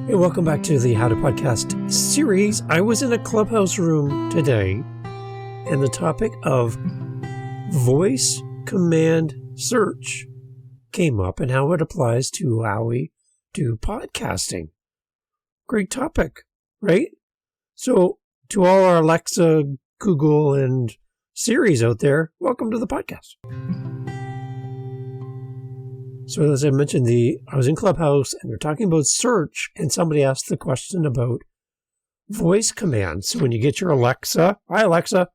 Hey, welcome back to the How to Podcast series. I was in a clubhouse room today, and the topic of voice command search came up and how it applies to how we do podcasting. Great topic, right? So to all our Alexa, Google, and Siris out there, welcome to the podcast. So as I mentioned, I was in Clubhouse and they're talking about search, and somebody asked the question about voice commands. So when you get your Alexa, hi Alexa,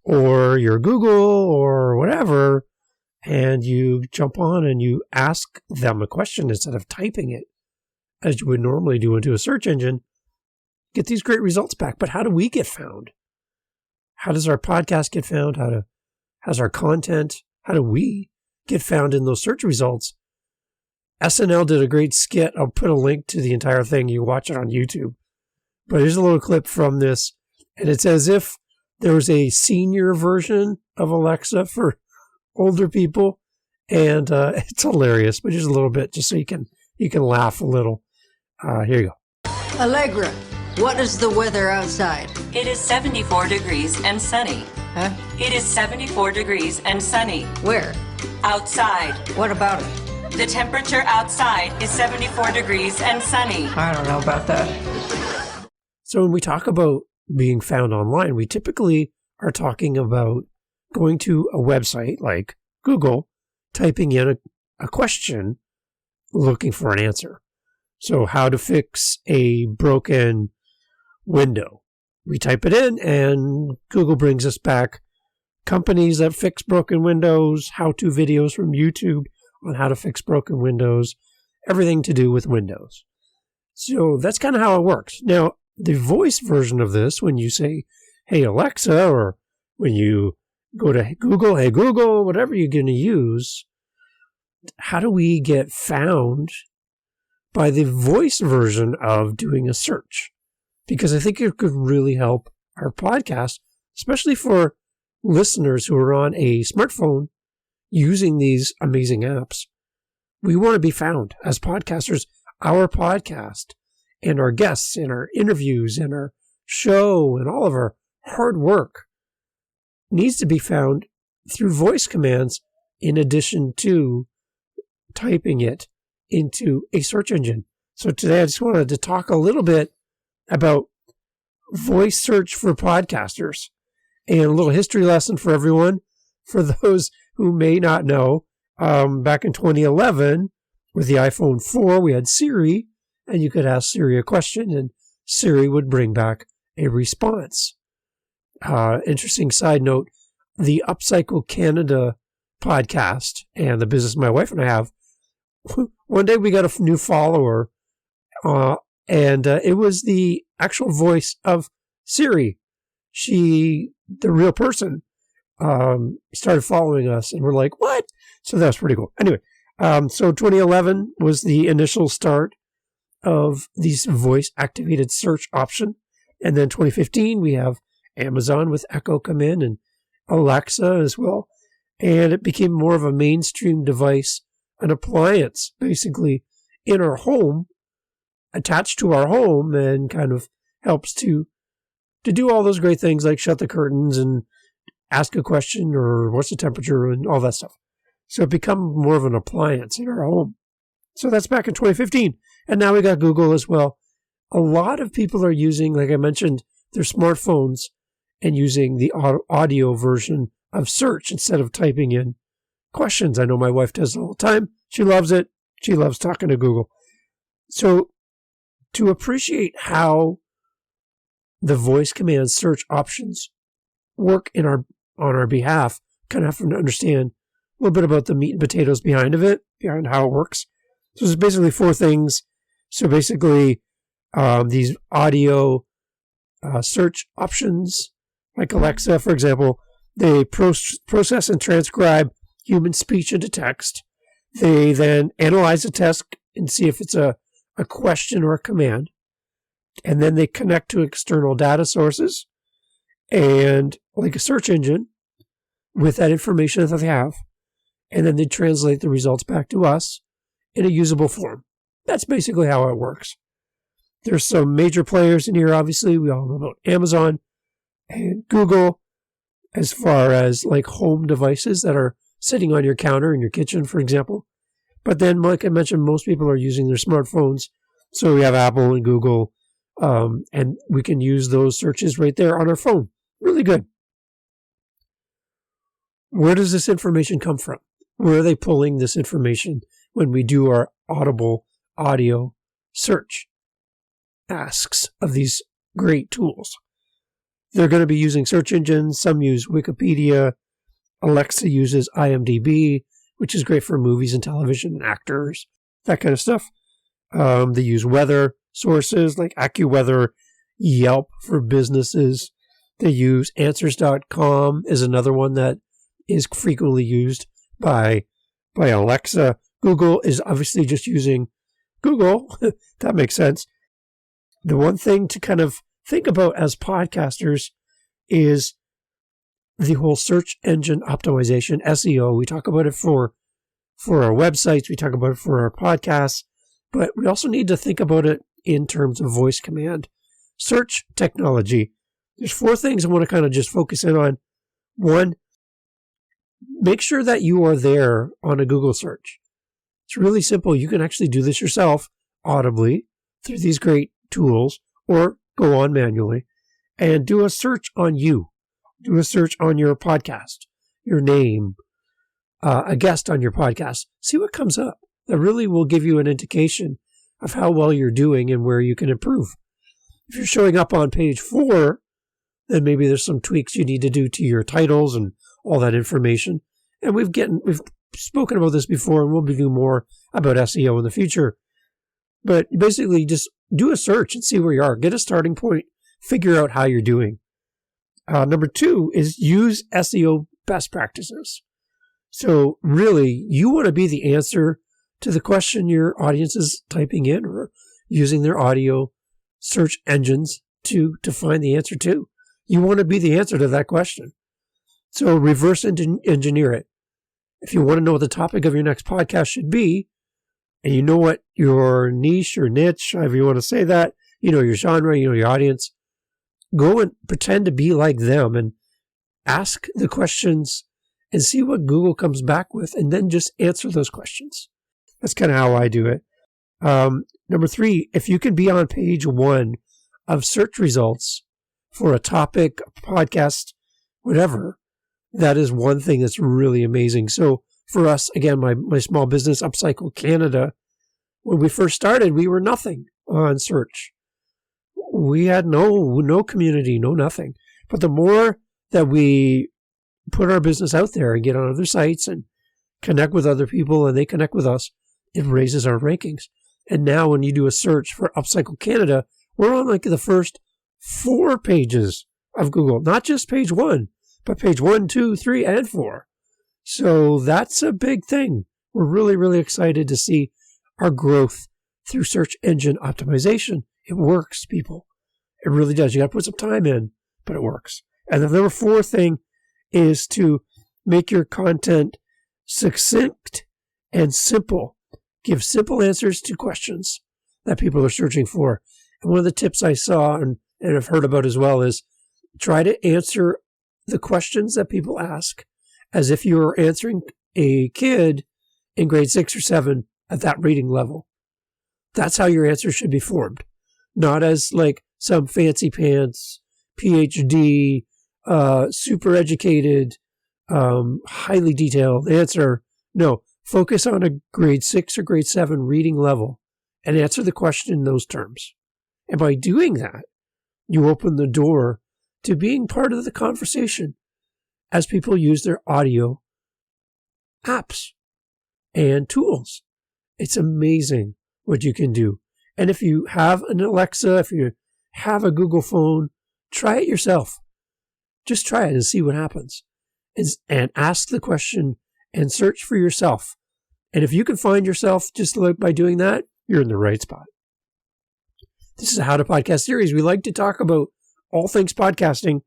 or your Google or whatever, and you jump on and you ask them a question instead of typing it, as you would normally do into a search engine, get these great results back. But how do we get found? How does our podcast get found? How's our content? How do we get found in those search results? SNL did a great skit. I'll put a link to the entire thing. You watch it on YouTube. But here's a little clip from this. And it's as if there was a senior version of Alexa for older people. And it's hilarious. But here's a little bit just so you can laugh a little. Here you go. Allegra, what is the weather outside? It is 74 degrees and sunny. Huh? It is 74 degrees and sunny. Where? Outside. What about it? The temperature outside is 74 degrees and sunny. I don't know about that. So when we talk about being found online, we typically are talking about going to a website like Google, typing in a question, looking for an answer. So how to fix a broken window. We type it in and Google brings us back companies that fix broken windows, how-to videos from YouTube on how to fix broken windows, everything to do with Windows. So that's kind of how it works. Now, the voice version of this, when you say, hey, Alexa, or when you go to Google, hey, Google, whatever you're going to use, how do we get found by the voice version of doing a search? Because I think it could really help our podcast, especially for listeners who are on a smartphone using these amazing apps. We want to be found as podcasters. Our podcast and our guests and our interviews and our show and all of our hard work needs to be found through voice commands in addition to typing it into a search engine. So today I just wanted to talk a little bit about voice search for podcasters and a little history lesson for everyone. For those who may not know, back in 2011, with the iPhone 4, we had Siri, and you could ask Siri a question, and Siri would bring back a response. Interesting side note, the Upcycle Canada podcast and the business my wife and I have, one day we got a new follower, and it was the actual voice of Siri. The real person, started following us, and we're like, what? So that was pretty cool. Anyway, so 2011 was the initial start of these voice-activated search option. And then 2015, we have Amazon with Echo come in and Alexa as well. And it became more of a mainstream device, an appliance, basically, in our home, attached to our home, and kind of helps to do all those great things like shut the curtains and ask a question or what's the temperature and all that stuff. So it become more of an appliance in our home. So that's back in 2015. And now we got Google as well. A lot of people are using, like I mentioned, their smartphones and using the audio version of search instead of typing in questions. I know my wife does it all the time. She loves it. She loves talking to Google. So to appreciate how the voice command search options work on our behalf, kind of have to understand a little bit about the meat and potatoes behind how it works. So there's basically four things. So basically, these audio search options, like Alexa, for example, they process and transcribe human speech into text. They then analyze the text and see if it's a question or a command. And then they connect to external data sources and like a search engine with that information that they have. And then they translate the results back to us in a usable form. That's basically how it works. There's some major players in here, obviously. We all know about Amazon and Google as far as like home devices that are sitting on your counter in your kitchen, for example. But then, like I mentioned, most people are using their smartphones. So we have Apple and Google, and we can use those searches right there on our phone. Really good. Where does this information come from? Where are they pulling this information when we do our audible audio search asks of these great tools? They're going to be using search engines. Some use Wikipedia. Alexa uses IMDb, which is great for movies and television and actors, that kind of stuff. They use weather sources like AccuWeather, Yelp for businesses. They use Answers.com is another one that is frequently used by Alexa. Google is obviously just using Google. That makes sense. The one thing to kind of think about as podcasters is the whole search engine optimization, SEO. We talk about it for our websites. We talk about it for our podcasts. But we also need to think about it in terms of voice command search technology. There's 4 things I want to kind of just focus in on. 1, make sure that you are there on a Google search. It's really simple. You can actually do this yourself audibly through these great tools, or go on manually and do a search on you. Do a search on your podcast, your name, a guest on your podcast. See what comes up. That really will give you an indication of how well you're doing and where you can improve. If you're showing up on page 4, then maybe there's some tweaks you need to do to your titles and all that information. And we've spoken about this before, and we'll be doing more about SEO in the future. But basically, just do a search and see where you are. Get a starting point. Figure out how you're doing. Number 2 is use SEO best practices. So really, you want to be the answer to the question your audience is typing in or using their audio search engines to find the answer to. You want to be the answer to that question. So reverse engineer it. If you want to know what the topic of your next podcast should be, and you know what your niche or niche, however you want to say that, you know your genre, you know your audience, go and pretend to be like them and ask the questions and see what Google comes back with, and then just answer those questions. That's kind of how I do it. Number 3, if you can be on page 1 of search results for a topic, a podcast, whatever, that is one thing that's really amazing. So for us, again, my small business, Upcycle Canada, when we first started, we were nothing on search. We had no community, no nothing. But the more that we put our business out there and get on other sites and connect with other people and they connect with us, it raises our rankings. And now when you do a search for Upcycle Canada, we're on like the first 4 pages of Google, not just page 1, but page 1, 2, 3, and 4. So that's a big thing. We're really, really excited to see our growth through search engine optimization. It works, people. It really does. You got to put some time in, but it works. And the number 4 thing is to make your content succinct and simple. Give simple answers to questions that people are searching for. And one of the tips I saw and have heard about as well is try to answer the questions that people ask as if you were answering a kid in grade 6 or 7 at that reading level. That's how your answer should be formed. Not as like some fancy pants, PhD, super educated, highly detailed answer. No, focus on a grade 6 or grade 7 reading level and answer the question in those terms. And by doing that, you open the door to being part of the conversation as people use their audio apps and tools. It's amazing what you can do. And if you have an Alexa, if you have a Google phone, try it yourself. Just try it and see what happens. And ask the question and search for yourself. And if you can find yourself just by doing that, you're in the right spot. This is a How to Podcast series. We like to talk about all things podcasting.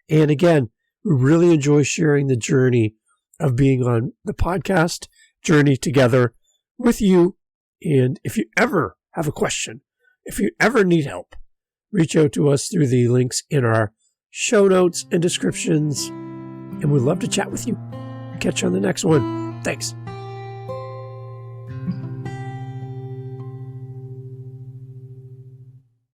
And again, we really enjoy sharing the journey of being on the podcast journey together with you. And if you ever have a question, If you ever need help, reach out to us through the links in our show notes and descriptions, and we'd love to chat with you. Catch you on the next one. Thanks.